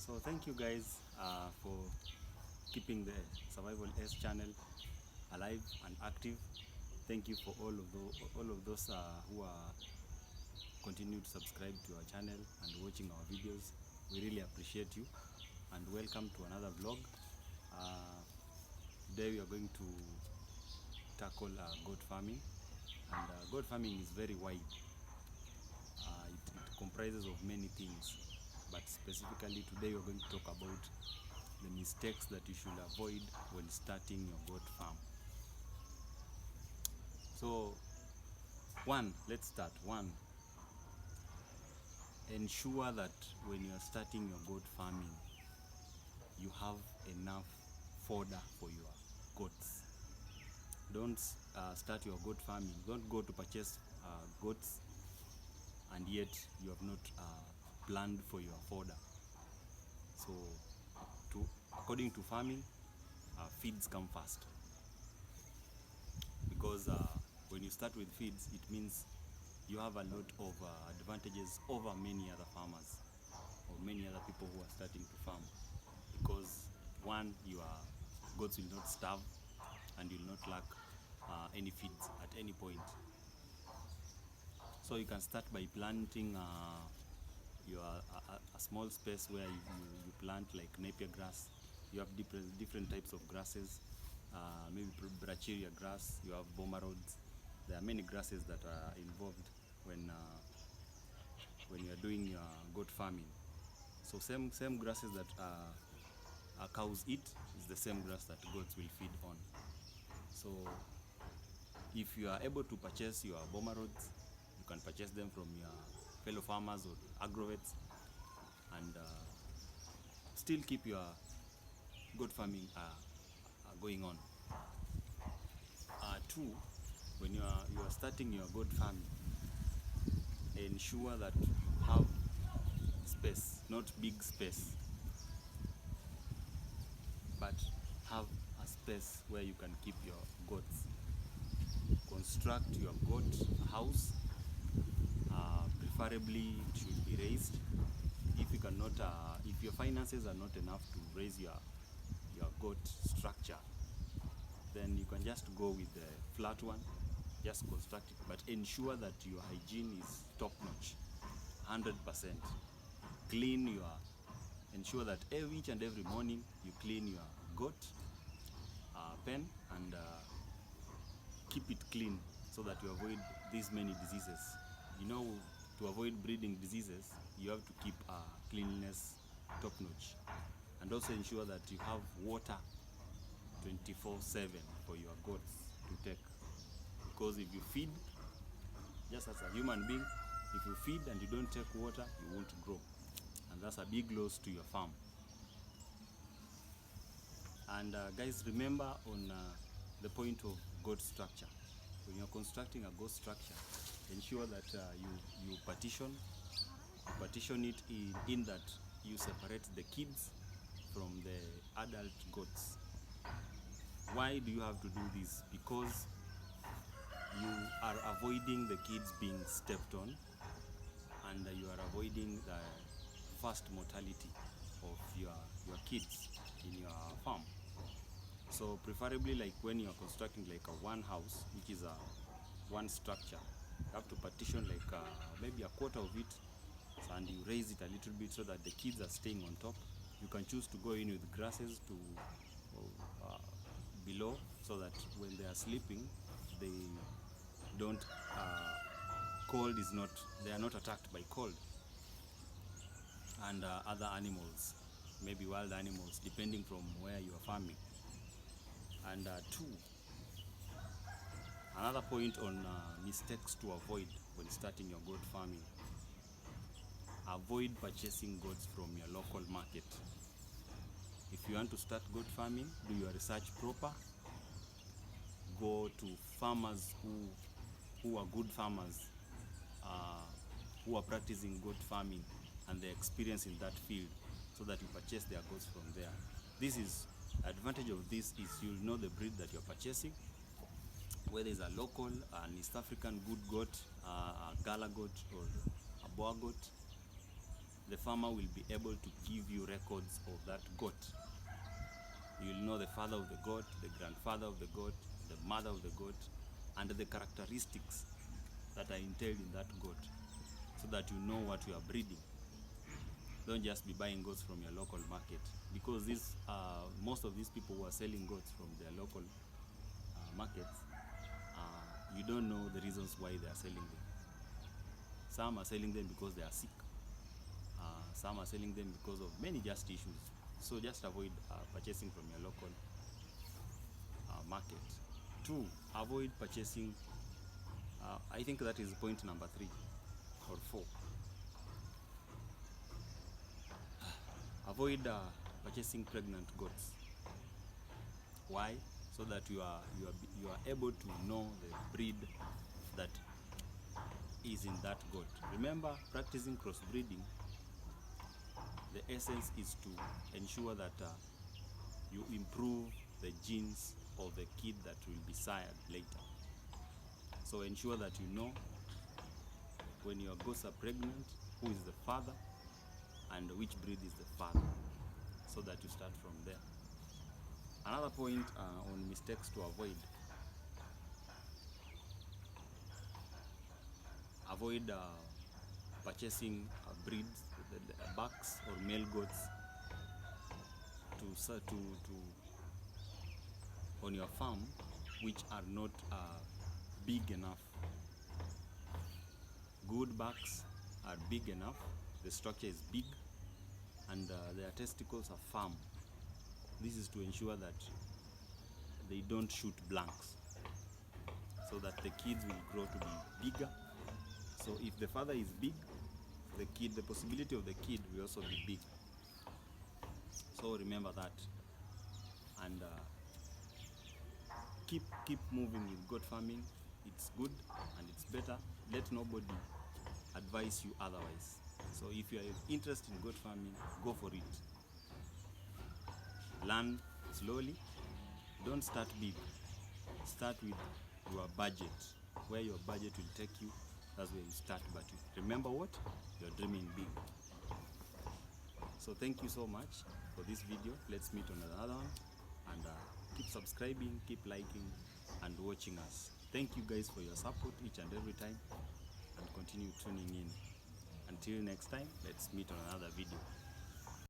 So thank you guys for keeping the Survival S channel alive and active. Thank you for all of those who are continue to subscribe to our channel and watching our videos. We really appreciate you, and welcome to another vlog. Uh, Today we are going to tackle goat farming, and goat farming is very wide. It comprises of many things, but specifically today we're going to talk about the mistakes that you should avoid when starting your goat farm. So let's start. One, ensure that when you are starting your goat farming, you have enough fodder for your goats. Don't start your goat farming. Don't go to purchase goats and yet you have not planned for your fodder. So according to farming, feeds come first, because when you start with feeds, it means you have a lot of advantages over many other farmers or many other people who are starting to farm, because one, your goats will not starve and you will not lack any feeds at any point. So you can start by planting a small space where you plant like napier grass. You have different types of grasses, maybe brachiaria grass, you have bomarods. There are many grasses that are involved when you are doing your goat farming. So same grasses that cows eat is the same grass that goats will feed on. So if you are able to purchase your bomarods, you can purchase them from your fellow farmers or agrovets, and still keep your goat farming going on. Two, when you are starting your goat farming, ensure that you have space, not big space, but have a space where you can keep your goats. Construct your goat house. Preferably it should be raised. If you cannot, if your finances are not enough to raise your goat structure, then you can just go with the flat one. Just construct it, but ensure that your hygiene is top notch, 100%. Ensure that each and every morning you clean your goat pen, and keep it clean so that you avoid these many diseases. You know, to avoid breeding diseases, you have to keep cleanliness top notch, and also ensure that you have water 24/7 for your goats to take, because if you feed, just as a human being, if you feed and you don't take water, you won't grow, and that's a big loss to your farm. And guys, remember on the point of goat structure. When you're constructing a goat structure, ensure that you partition it in that you separate the kids from the adult goats. Why do you have to do this? Because you are avoiding the kids being stepped on, and you are avoiding the fast mortality of your kids in your farm. So preferably, like when you are constructing like a one house, which is a one structure, you have to partition like maybe a quarter of it, and you raise it a little bit so that the kids are staying on top. You can choose to go in with grasses to below, so that when they are sleeping, they don't they are not attacked by cold and other animals, maybe wild animals, depending from where you are farming. And two, another point on mistakes to avoid when starting your goat farming: avoid purchasing goats from your local market. If you want to start goat farming, do your research proper. Go to farmers who are good farmers, who are practicing goat farming and they're experienced in that field, so that you purchase their goats from there. This is advantage of this is you'll know the breed that you're purchasing, whether it's a local, an East African good goat, a Gala goat, or a Boer goat. the farmer will be able to give you records of that goat. You'll know the father of the goat, the grandfather of the goat, the mother of the goat, and the characteristics that are entailed in that goat, so that you know what you are breeding. Don't just be buying goats from your local market, because most of these people who are selling goats from their local markets, you don't know the reasons why they are selling them. Some are selling them because they are sick. Some are selling them because of many just issues. So just avoid purchasing from your local market. 2, avoid purchasing, I think that is point number 3 or 4. Avoid purchasing pregnant goats. Why? So that you are able to know the breed that is in that goat. Remember, practicing crossbreeding, the essence is to ensure that you improve the genes of the kid that will be sired later. So ensure that you know when your goats are pregnant, who is the father and which breed is the father, so that you start from there. Another point on mistakes to avoid. Avoid purchasing breeds, bucks or male goats on your farm which are not big enough. Good bucks are big enough, the structure is big, and their testicles are firm. This is to ensure that they don't shoot blanks, so that the kids will grow to be bigger. So if the father is big, the possibility of the kid will also be big. So remember that, and keep moving with goat farming. It's good and it's better. Let nobody advise you otherwise. So if you are interested in goat farming, go for it. Learn slowly. Don't start big. Start with your budget. Where your budget will take you, that's where you start. But remember what? You're dreaming big. So thank you so much for this video. Let's meet on another one, and keep subscribing, keep liking and watching us. Thank you guys for your support each and every time, and continue tuning in. Until next time, let's meet on another video.